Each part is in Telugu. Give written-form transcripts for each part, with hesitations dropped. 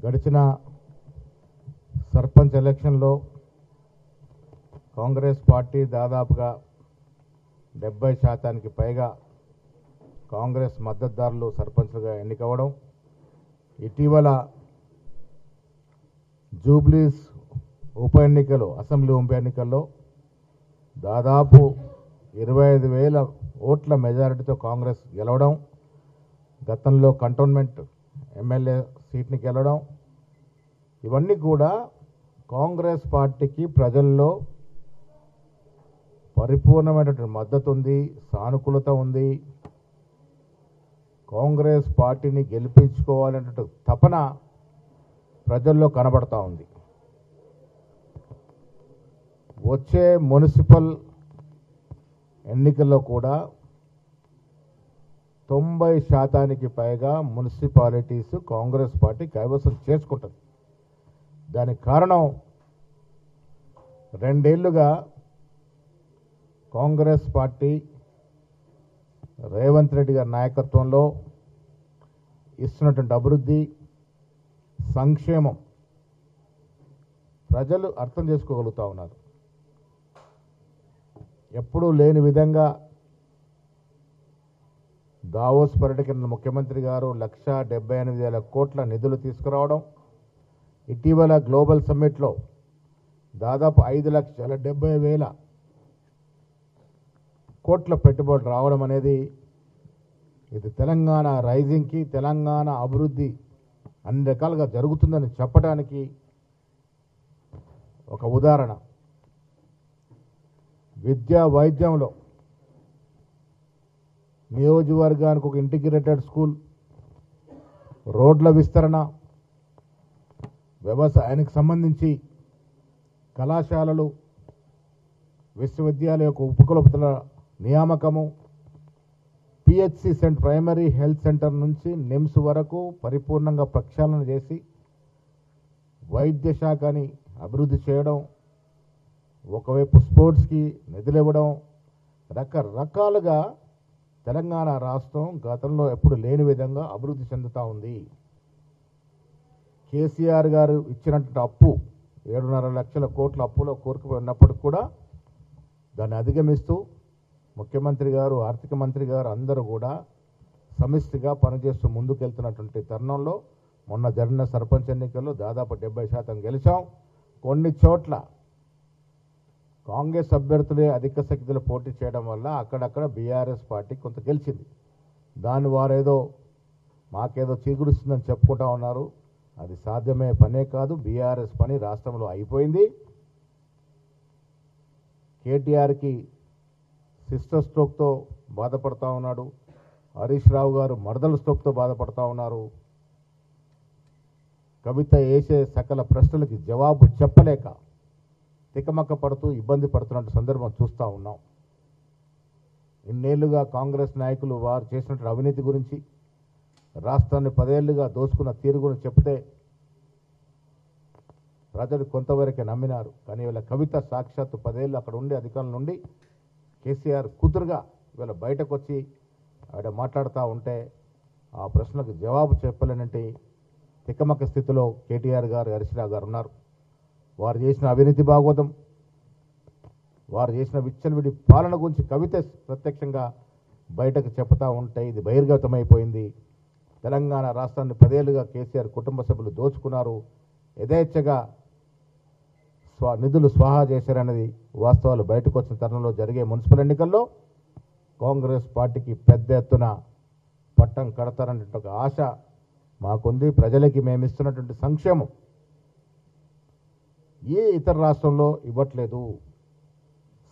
గడిచిన సర్పంచ్ ఎలక్షన్లో కాంగ్రెస్ పార్టీ దాదాపుగా 70% పైగా కాంగ్రెస్ మద్దతుదారులు సర్పంచ్లుగా ఎన్నికవడం, ఇటీవల జూబ్లీస్ ఉప ఎన్నికలు అసెంబ్లీ ఉప ఎన్నికల్లో దాదాపు 25,000 ఓట్ల మెజారిటీతో కాంగ్రెస్ గెలవడం, గతంలో కంటోన్మెంట్ ఎమ్మెల్యే సీట్ని గెలవడం, ఇవన్నీ కూడా కాంగ్రెస్ పార్టీకి ప్రజల్లో పరిపూర్ణమైనటువంటి మద్దతు ఉంది, సానుకూలత ఉంది. కాంగ్రెస్ పార్టీని గెలిపించుకోవాలనే తపన ప్రజల్లో కనబడతా ఉంది. వచ్చే మున్సిపల్ ఎన్నికల్లో కూడా 90% పైగా మున్సిపాలిటీస్ కాంగ్రెస్ పార్టీ కైవసం చేసుకుంటుంది. దానికి కారణం 2 ఏళ్లుగా కాంగ్రెస్ పార్టీ రేవంత్ రెడ్డి గారి నాయకత్వంలో ఇస్తున్నటువంటి అభివృద్ధి, సంక్షేమం ప్రజలు అర్థం చేసుకోగలుగుతూ ఉన్నారు. ఎప్పుడూ లేని విధంగా దావోస్ పర్యటన ముఖ్యమంత్రి గారు 1,78,000 కోట్ల నిధులు తీసుకురావడం, ఇటీవల గ్లోబల్ సమ్మిట్లో దాదాపు 5,70,000 కోట్ల పెట్టుబడులు రావడం అనేది ఇది తెలంగాణ రైజింగ్కి, తెలంగాణ అభివృద్ధి అన్ని రకాలుగా జరుగుతుందని చెప్పడానికి ఒక ఉదాహరణ. విద్యా వైద్యంలో నియోజకవర్గానికి ఒక ఇంటిగ్రేటెడ్ స్కూల్, రోడ్ల విస్తరణ, వ్యవసాయానికి సంబంధించి కళాశాలలు, విశ్వవిద్యాలయ ఉపకులపతుల నియామకము, పిహెచ్సి ప్రైమరీ హెల్త్ సెంటర్ నుంచి నిమ్స్ వరకు పరిపూర్ణంగా ప్రక్షాళన చేసి వైద్య శాఖని అభివృద్ధి చేయడం, ఒకవైపు స్పోర్ట్స్కి నిధులు ఇవ్వడం, రకరకాలుగా తెలంగాణ రాష్ట్రం గతంలో ఎప్పుడు లేని విధంగా అభివృద్ధి చెందుతూ ఉంది. కేసీఆర్ గారు ఇచ్చినటువంటి అప్పు 7.5 లక్షల కోట్ల అప్పులో కోరుకుపోయినప్పటికి కూడా దాన్ని అధిగమిస్తూ ముఖ్యమంత్రి గారు, ఆర్థిక మంత్రి గారు అందరూ కూడా సమిష్టిగా పనిచేస్తూ ముందుకెళ్తున్నటువంటి తరుణంలో మొన్న జరిగిన సర్పంచ్ ఎన్నికల్లో దాదాపు 70% గెలిచాం. కొన్ని చోట్ల కాంగ్రెస్ అభ్యర్థులే అధిక శక్తిలో పోటీ చేయడం వల్ల అక్కడక్కడ బీఆర్ఎస్ పార్టీ కొంత గెలిచింది. దాన్ని వారేదో మాకేదో చీగురుస్తుందని చెప్పుకుంటా ఉన్నారు. అది సాధ్యమే పనే కాదు. బీఆర్ఎస్ పని రాష్ట్రంలో అయిపోయింది. కేటీఆర్కి సిస్టర్ స్ట్రోక్తో బాధపడతా ఉన్నాడు. హరీష్ రావు గారు మరదల స్ట్రోక్తో బాధపడతా ఉన్నారు. కవిత వేసే సకల ప్రశ్నలకి జవాబు చెప్పలేక తికమక్క పడుతూ ఇబ్బంది పడుతున్నట్టు సందర్భం చూస్తూ ఉన్నాం. ఇన్నేళ్లుగా కాంగ్రెస్ నాయకులు వారు చేసినటువంటి అవినీతి గురించి, రాష్ట్రాన్ని 10 ఏళ్లుగా దోచుకున్న తీరు గురించి చెప్తే ప్రజలు కొంతవరకే నమ్మినారు. కానీ వీళ్ళ కవిత సాక్షాత్తు 10 ఏళ్ళు అక్కడ ఉండి అధికారుల నుండి కేసీఆర్ కూతురుగా వీళ్ళ బయటకు వచ్చి ఆవిడ మాట్లాడుతూ ఉంటే ఆ ప్రశ్నలకు జవాబు చెప్పలేనంటే తికమక స్థితిలో కేటీఆర్ గారు, హరీష్ రావు గారు ఉన్నారు. వారు చేసిన అవినీతి భాగవతం, వారు చేసిన విచ్చలవిడి పాలన గురించి కవిత ప్రత్యక్షంగా బయటకు చెప్తా ఉంటే ఇది బహిర్గతమైపోయింది. తెలంగాణ రాష్ట్రాన్ని 10 ఏళ్లుగా కేసీఆర్ కుటుంబ సభ్యులు దోచుకున్నారు, యథేచ్ఛగా నిధులు స్వాహా చేశారనేది వాస్తవాలు బయటకు వచ్చిన తరుణంలో జరిగే మున్సిపల్ ఎన్నికల్లో కాంగ్రెస్ పార్టీకి పెద్ద ఎత్తున పట్టం కడతారనే ఒక ఆశ మాకుంది. ప్రజలకి మేము ఇస్తున్నటువంటి సంక్షేమం ఏ ఇతర రాష్ట్రంలో ఇవ్వట్లేదు.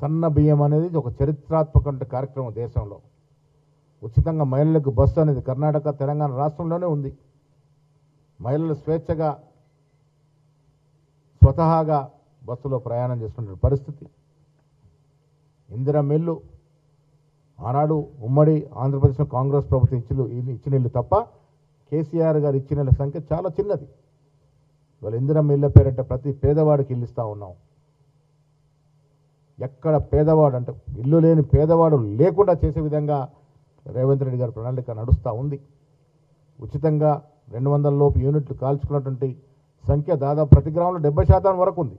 సన్న బియ్యం అనేది ఒక చరిత్రాత్మక కార్యక్రమం దేశంలో. ఉచితంగా మహిళలకు బస్సు అనేది కర్ణాటక, తెలంగాణ రాష్ట్రంలోనే ఉంది. మహిళలు స్వేచ్ఛగా స్వతహాగా బస్సులో ప్రయాణం చేస్తున్న పరిస్థితి. ఇందిరా మిల్లు ఆనాడు ఉమ్మడి ఆంధ్రప్రదేశ్లో కాంగ్రెస్ ప్రభుత్వం ఇచ్చిన ఇల్లు తప్ప కేసీఆర్ గారు ఇచ్చిన ఇళ్ళ సంఖ్య చాలా చిన్నది. ఇవాళ ఇందిరా మిల్ల పేరంటే ప్రతి పేదవాడికి ఇల్లు ఇస్తూ ఉన్నాం. ఎక్కడ పేదవాడు అంటే ఇల్లు లేని పేదవాడు లేకుండా చేసే విధంగా రేవంత్ రెడ్డి గారి ప్రణాళిక నడుస్తూ ఉంది. ఉచితంగా 200 లోపు యూనిట్లు కాల్చుకున్నటువంటి సంఖ్య దాదాపు ప్రతి గ్రామంలో 70% వరకు ఉంది.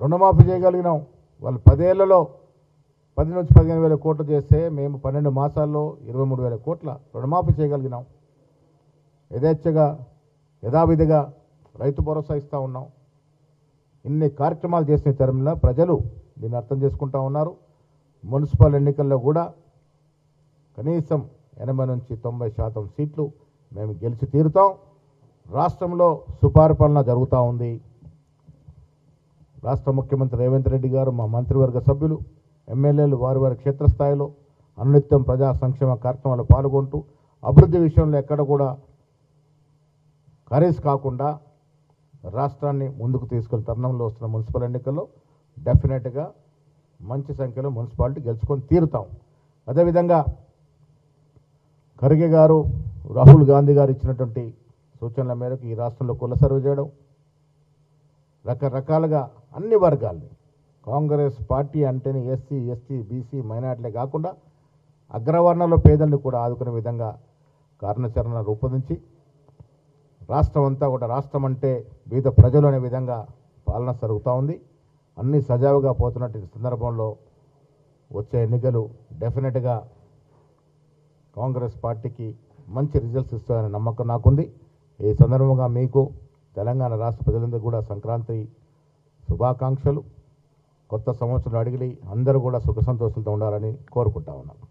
రుణమాఫీ చేయగలిగినాం. వాళ్ళు 10 ఏళ్లలో 10 నుంచి 15 వేల కోట్లు చేస్తే మేము 12 మాసాల్లో 23 వేల కోట్ల రుణమాఫీ చేయగలిగినాం. యథేచ్ఛగా యథావిధిగా రైతు భరోసా ఇస్తూ ఉన్నాం. ఇన్ని కార్యక్రమాలు చేసిన తరంలో ప్రజలు దీన్ని అర్థం చేసుకుంటా ఉన్నారు. మున్సిపల్ ఎన్నికల్లో కూడా కనీసం 80 నుంచి 90% సీట్లు మేము గెలిచి తీరుతాం. రాష్ట్రంలో సుపరిపాలన జరుగుతూ ఉంది. రాష్ట్ర ముఖ్యమంత్రి రేవంత్ రెడ్డి గారు, మా మంత్రివర్గ సభ్యులు, ఎమ్మెల్యేలు వారి క్షేత్రస్థాయిలో అనునిత్యం ప్రజా సంక్షేమ కార్యక్రమాలు పాల్గొంటూ అభివృద్ధి విషయంలో ఎక్కడ కూడా కరేజ్ కాకుండా రాష్ట్రాన్ని ముందుకు తీసుకెళ్లి తరుణంలో వస్తున్న మున్సిపల్ ఎన్నికల్లో డెఫినెట్గా మంచి సంఖ్యలో మున్సిపాలిటీ గెలుచుకొని తీరుతాం. అదేవిధంగా ఖర్గే గారు, రాహుల్ గాంధీ గారు ఇచ్చినటువంటి సూచనల మేరకు ఈ రాష్ట్రంలో కుల సర్వే చేయడం, రకరకాలుగా అన్ని వర్గాల్ని, కాంగ్రెస్ పార్టీ అంటేనే ఎస్సీ, ఎస్టీ, బీసీ, మైనార్టీలే కాకుండా అగ్రవర్ణంలో పేదల్ని కూడా ఆదుకునే విధంగా కార్యాచరణ రూపొందించి రాష్ట్రం అంతా కూడా రాష్ట్రం అంటే బీద ప్రజలు అనే విధంగా పాలన జరుగుతూ ఉంది. అన్నీ సజావుగా పోతున్నట్టు సందర్భంలో వచ్చే ఎన్నికలు డెఫినెట్గా కాంగ్రెస్ పార్టీకి మంచి రిజల్ట్స్ ఇస్తాయనే నమ్మకం నాకుంది. ఈ సందర్భంగా మీకు తెలంగాణ రాష్ట్ర ప్రజలందరూ కూడా సంక్రాంతి శుభాకాంక్షలు. కొత్త సంవత్సరం అడిగి అందరూ కూడా సుఖ సంతోషాలతో ఉండాలని కోరుకుంటా ఉన్నాను.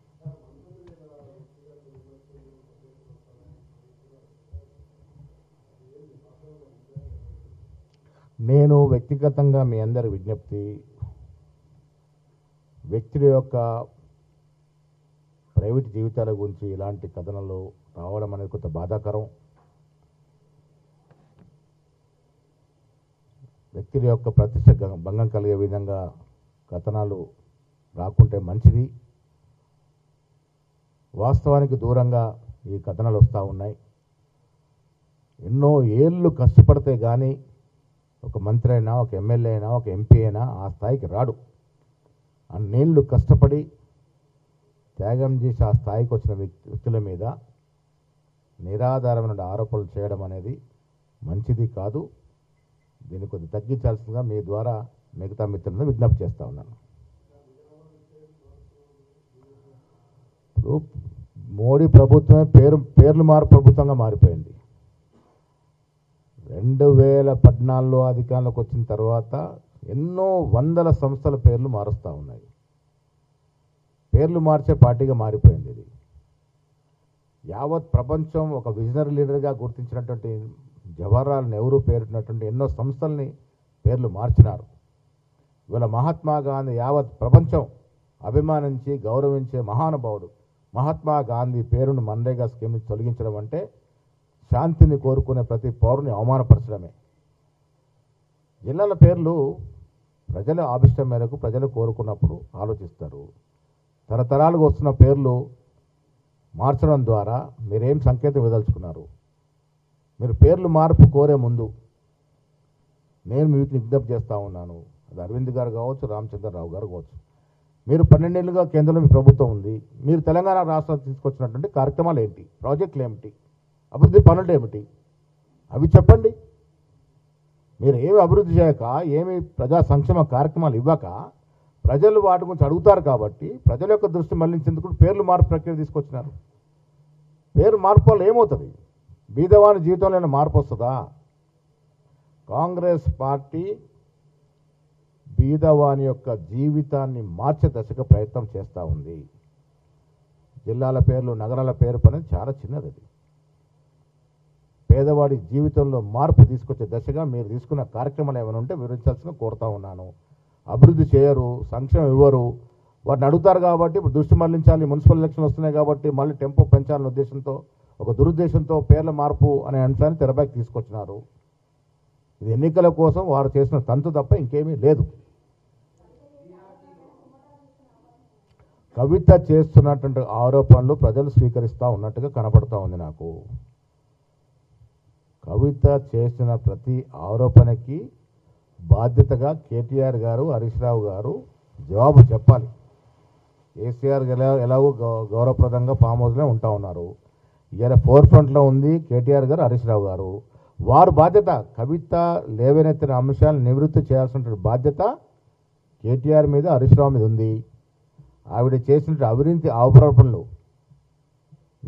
నేను వ్యక్తిగతంగా మీ అందరి విజ్ఞప్తి, వ్యక్తుల యొక్క ప్రైవేట్ జీవితాల గురించి ఇలాంటి కథనాలు రావడం అనేది కొంత బాధాకరం. వ్యక్తుల యొక్క ప్రతిష్ట భంగం కలిగే విధంగా కథనాలు రాకుంటే మంచిది. వాస్తవానికి దూరంగా ఈ కథనాలు వస్తూ ఉన్నాయి. ఎన్నో ఏళ్ళు కష్టపడితే కానీ ఒక మంత్రి అయినా, ఒక ఎమ్మెల్యే అయినా, ఒక ఎంపీ అయినా ఆ స్థాయికి రాడు. అన్నేళ్ళు కష్టపడి త్యాగం చేసి ఆ స్థాయికి వచ్చిన వ్యక్తుల మీద నిరాధారమైన ఆరోపణలు చేయడం అనేది మంచిది కాదు. దీన్ని కొద్దిగా తగ్గించాల్సిందిగా మీ ద్వారా మిగతా మిత్రులను విజ్ఞప్తి చేస్తూ ఉన్నాను. ఇప్పుడు మోడీ ప్రభుత్వమే పేర్లు ప్రభుత్వంగా మారిపోయింది. 2014లో అధికారంలోకి వచ్చిన తర్వాత ఎన్నో వందల సంస్థల పేర్లు మారుస్తూ ఉన్నాయి. పేర్లు మార్చే పార్టీగా మారిపోయింది ఇది. యావత్ ప్రపంచం ఒక విజనరీ లీడర్గా గుర్తించినటువంటి జవహర్లాల్ నెహ్రూ పేరున్నటువంటి ఎన్నో సంస్థల్ని పేర్లు మార్చినారు. ఇవాళ మహాత్మా గాంధీ యావత్ ప్రపంచం అభిమానించి గౌరవించే మహానుభావుడు మహాత్మా గాంధీ పేరును మన్రేగా స్కీమ్ నుంచి తొలగించడం అంటే శాంతిని కోరుకునే ప్రతి పౌరుని అవమానపరచడమే. జిల్లాల పేర్లు ప్రజల ఆభిష్టం మేరకు ప్రజలు కోరుకున్నప్పుడు ఆలోచిస్తారు. తరతరాలుగా వస్తున్న పేర్లు మార్చడం ద్వారా మీరేం సంకేతం ఇవ్వదలుచుకున్నారు? మీరు పేర్లు మార్పు కోరే ముందు నేను మీకు విజ్ఞప్తి చేస్తూ ఉన్నాను. అది అరవింద్ గారు కావచ్చు, రామచంద్రరావు గారు కావచ్చు. మీరు 12 ఏళ్ళుగా కేంద్రంలో మీ ప్రభుత్వం ఉంది. మీరు తెలంగాణ రాష్ట్రానికి తీసుకొచ్చినటువంటి కార్యక్రమాలు ఏంటి? ప్రాజెక్టులు ఏమిటి? అభివృద్ధి పనులు ఏమిటి? అవి చెప్పండి. మీరు ఏమి అభివృద్ధి చేయక, ఏమి ప్రజా సంక్షేమ కార్యక్రమాలు ఇవ్వక ప్రజలు వాటి గురించి అడుగుతారు కాబట్టి ప్రజల యొక్క దృష్టి మళ్లించేందుకు పేర్లు మార్పు ప్రక్రియ తీసుకొచ్చినారు. పేరు మార్పు వల్ల ఏమవుతుంది? బీదవాని జీవితంలో మార్పు వస్తుందా? కాంగ్రెస్ పార్టీ బీదవాని యొక్క జీవితాన్ని మార్చే దశగా ప్రయత్నం చేస్తూ ఉంది. జిల్లాల పేర్లు, నగరాల పేరు పని చాలా చిన్నది. పేదవాడి జీవితంలో మార్పు తీసుకొచ్చే దశగా మీరు తీసుకున్న కార్యక్రమాలు ఏమైనా ఉంటే వివరించాల్సిందిగా కోరుతా ఉన్నాను. అభివృద్ధి చేయరు, సంక్షేమం ఇవ్వరు. వాటిని అడుగుతారు కాబట్టి ఇప్పుడు దృష్టి మళ్లించాలి. మున్సిపల్ ఎలక్షన్లు వస్తున్నాయి కాబట్టి మళ్ళీ టెంపో పెంచాలనే ఉద్దేశంతో, ఒక దురుద్దేశంతో పేర్ల మార్పు అనే అంశాన్ని తెరపైకి తీసుకొచ్చినారు. ఇది ఎన్నికల కోసం వారు చేసిన తంతు తప్ప ఇంకేమీ లేదు. కవిత చేస్తున్నటువంటి ఆరోపణలు ప్రజలు స్వీకరిస్తూ ఉన్నట్టుగా కనపడుతూ ఉంది నాకు. కవిత చేసిన ప్రతి ఆరోపణకి బాధ్యతగా కేటీఆర్ గారు, హరీష్ రావు గారు జవాబు చెప్పాలి. కేసీఆర్ ఎలాగో గౌరవప్రదంగా ఫామ్ హౌస్లో ఉంటా ఉన్నారు. ఇలా ఫోర్ ఫ్రంట్లో ఉంది కేటీఆర్ గారు, హరీష్ రావు గారు. వారు బాధ్యత కవిత లేవనెత్తిన అంశాలను నివృత్తి చేయాల్సిన బాధ్యత కేటీఆర్ మీద, హరీష్ రావు మీద ఉంది. ఆవిడ చేసిన అవినీతి ఆరోపణలు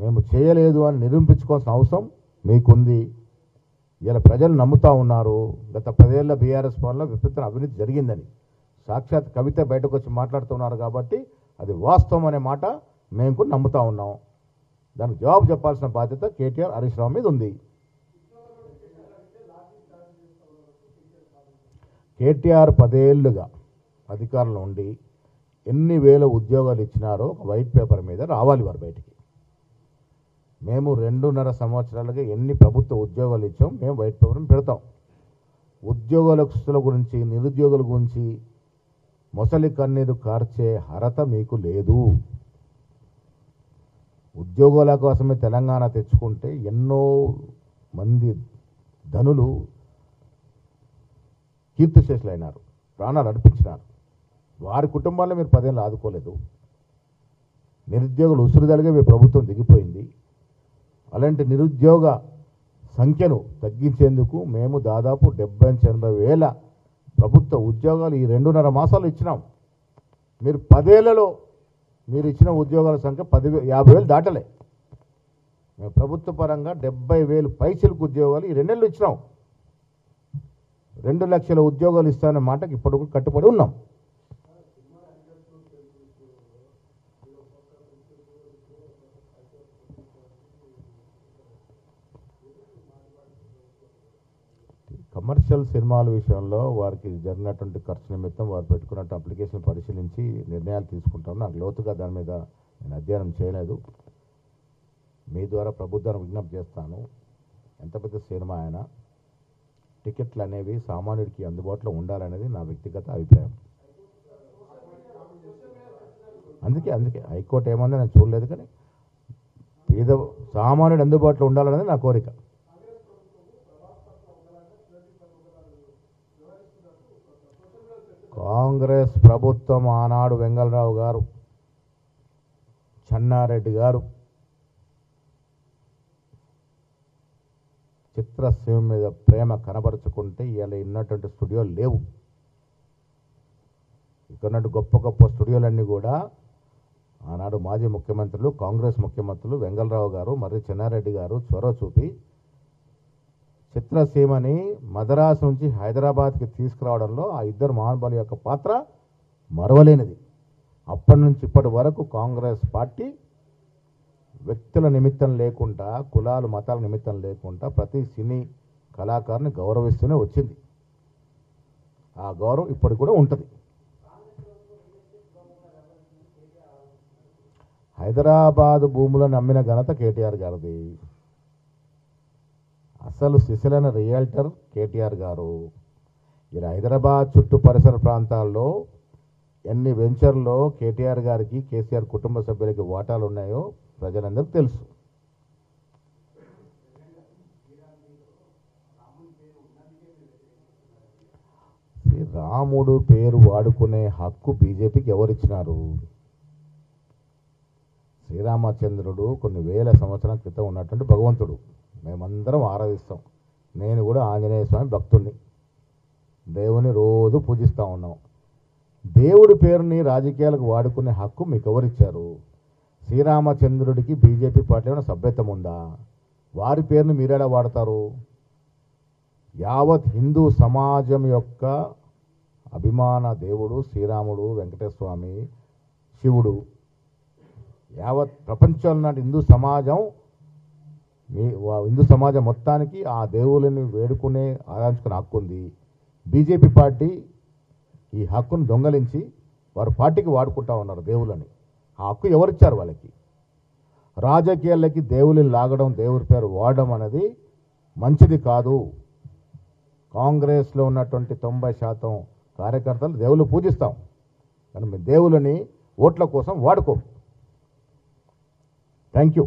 మేము చేయలేదు అని నిరూపించుకోవాల్సిన అవసరం మీకుంది. ఇలా ప్రజలు నమ్ముతూ ఉన్నారు గత 10 ఏళ్ల బీఆర్ఎస్ పాలనలో విపరీతమైన అవినీతి జరిగిందని. సాక్షాత్ కవిత బయటకు వచ్చి మాట్లాడుతున్నారు కాబట్టి అది వాస్తవం అనే మాట మేము కూడా నమ్ముతా ఉన్నాం. దానికి జవాబు చెప్పాల్సిన బాధ్యత కేటీఆర్, హరీష్ రావు మీద ఉంది. కేటీఆర్ 10 ఏళ్లుగా అధికారంలో ఉండి ఎన్ని వేల ఉద్యోగాలు ఇచ్చినారో ఒక వైట్ పేపర్ మీద రావాలి వారు బయటికి. మేము 2.5 సంవత్సరాలుగా ఎన్ని ప్రభుత్వ ఉద్యోగాలు ఇచ్చాం మేము వైట్ పేపర్ పెడతాం. ఉద్యోగస్తుల గురించి, నిరుద్యోగుల గురించి మొసలి కన్నీరు కార్చే అర్హత మీకు లేదు. ఉద్యోగాల కోసమే తెలంగాణ తెచ్చుకుంటే ఎన్నో మంది ధనులు కీర్తిశేషులైనారు, ప్రాణాలు అర్పించినారు. వారి కుటుంబాల్లో మీరు 10 ఏళ్ళు ఆదుకోలేదు. నిరుద్యోగులు ఉసురుదలుగా మీ ప్రభుత్వం దిగిపోయింది. అలాంటి నిరుద్యోగ సంఖ్యను తగ్గించేందుకు మేము దాదాపు 70-80 వేల ప్రభుత్వ ఉద్యోగాలు ఈ 2.5 మాసాలు ఇచ్చినాం. మీరు 10 ఏళ్లలో మీరు ఇచ్చిన ఉద్యోగాల సంఖ్య 50,000 దాటలే. మేము ప్రభుత్వ పరంగా 70,000 పైచిలకు ఉద్యోగాలు ఈ 2 నెలలు ఇచ్చినాం. 2 లక్షల ఉద్యోగాలు ఇస్తానన్న మాటకి ఇప్పటికి కట్టుబడి ఉన్నాం. కమర్షియల్ సినిమాల విషయంలో వారికి జరిగినటువంటి ఖర్చు నిమిత్తం వారు పెట్టుకున్నట్టు అప్లికేషన్ పరిశీలించి నిర్ణయాలు తీసుకుంటాను. నాకు లోతుగా దాని మీద నేను అధ్యయనం చేయలేదు. మీ ద్వారా ప్రభుత్వానికి విజ్ఞప్తి చేస్తాను. ఎంత పెద్ద సినిమా అయినా టికెట్లు అనేవి సామాన్యుడికి అందుబాటులో ఉండాలనేది నా వ్యక్తిగత అభిప్రాయం. అందుకే హైకోర్టు ఏమందో నేను చూడలేదు, కానీ పేద సామాన్యుడు అందుబాటులో ఉండాలనేది నా కోరిక. కాంగ్రెస్ ప్రభుత్వం ఆనాడు వెంగళరావు గారు, చెన్నారెడ్డి గారు చిత్రసీమ మీద ప్రేమ కనబరుచుకుంటే ఇలా ఉన్నటువంటి స్టూడియోలు లేవు. ఇక్కడ గొప్ప గొప్ప స్టూడియోలన్నీ కూడా ఆనాడు మాజీ ముఖ్యమంత్రులు, కాంగ్రెస్ ముఖ్యమంత్రులు వెంగళరావు గారు మరియు చెన్నారెడ్డి గారు చొరవ చూపి చిత్రసీమని మద్రాసు నుంచి హైదరాబాద్కి తీసుకురావడంలో ఆ ఇద్దరు మహానుభావుల యొక్క పాత్ర మరవలేనిది. అప్పటి నుంచి ఇప్పటి వరకు కాంగ్రెస్ పార్టీ వ్యక్తుల నిమిత్తం లేకుండా, కులాలు మతాల నిమిత్తం లేకుండా ప్రతి సినీ కళాకారుని గౌరవిస్తూనే వచ్చింది. ఆ గౌరవం ఇప్పటికి కూడా ఉంటుంది. హైదరాబాద్ భూములను అమ్మిన ఘనత కేటీఆర్ గారిది. అసలు సిసలైన రియల్టర్ కేటీఆర్ గారు. ఇలా హైదరాబాద్ చుట్టూ పరిసర ప్రాంతాల్లో ఎన్ని వెంచర్లో కేటీఆర్ గారికి, కేసీఆర్ కుటుంబ సభ్యులకి వాటాలు ఉన్నాయో ప్రజలందరికీ తెలుసు. రాముడు పేరు వాడుకునే హక్కు బీజేపీకి ఎవరిచ్చినారు? శ్రీరామచంద్రుడు కొన్ని వేల సంవత్సరాల క్రితం ఉన్నటువంటి భగవంతుడు. మేమందరం ఆరాధిస్తాం. నేను కూడా ఆంజనేయ స్వామి భక్తుడిని. దేవుని రోజు పూజిస్తూ ఉన్నాం. దేవుడి పేరుని రాజకీయాలకు వాడుకునే హక్కు మీకు ఎవరిచ్చారు? శ్రీరామచంద్రుడికి బీజేపీ పార్టీలో సభ్యత్వం ఉందా? వారి పేరుని మీరెలా వాడతారు? యావత్ హిందూ సమాజం యొక్క అభిమాన దేవుడు శ్రీరాముడు, వెంకటేశ్వర స్వామి, శివుడు. యావత్ ప్రపంచంలో నాటి హిందూ సమాజం మొత్తానికి ఆ దేవుళ్ళని వేడుకునే, ఆరాధించుకునే హక్కు ఉంది. బీజేపీ పార్టీ ఈ హక్కును దొంగలించి వారు పార్టీకి వాడుకుంటా ఉన్నారు దేవుళ్ళని. ఆ హక్కు ఎవరిచ్చారు వాళ్ళకి? రాజకీయాలకి దేవుళ్ళని లాగడం, దేవుడి పేరు వాడడం అనేది మంచిది కాదు. కాంగ్రెస్లో ఉన్నటువంటి 90% కార్యకర్తలు దేవుళ్ళు పూజిస్తాం, కానీ మేము దేవుళ్ళని ఓట్ల కోసం వాడుకోం. Thank you.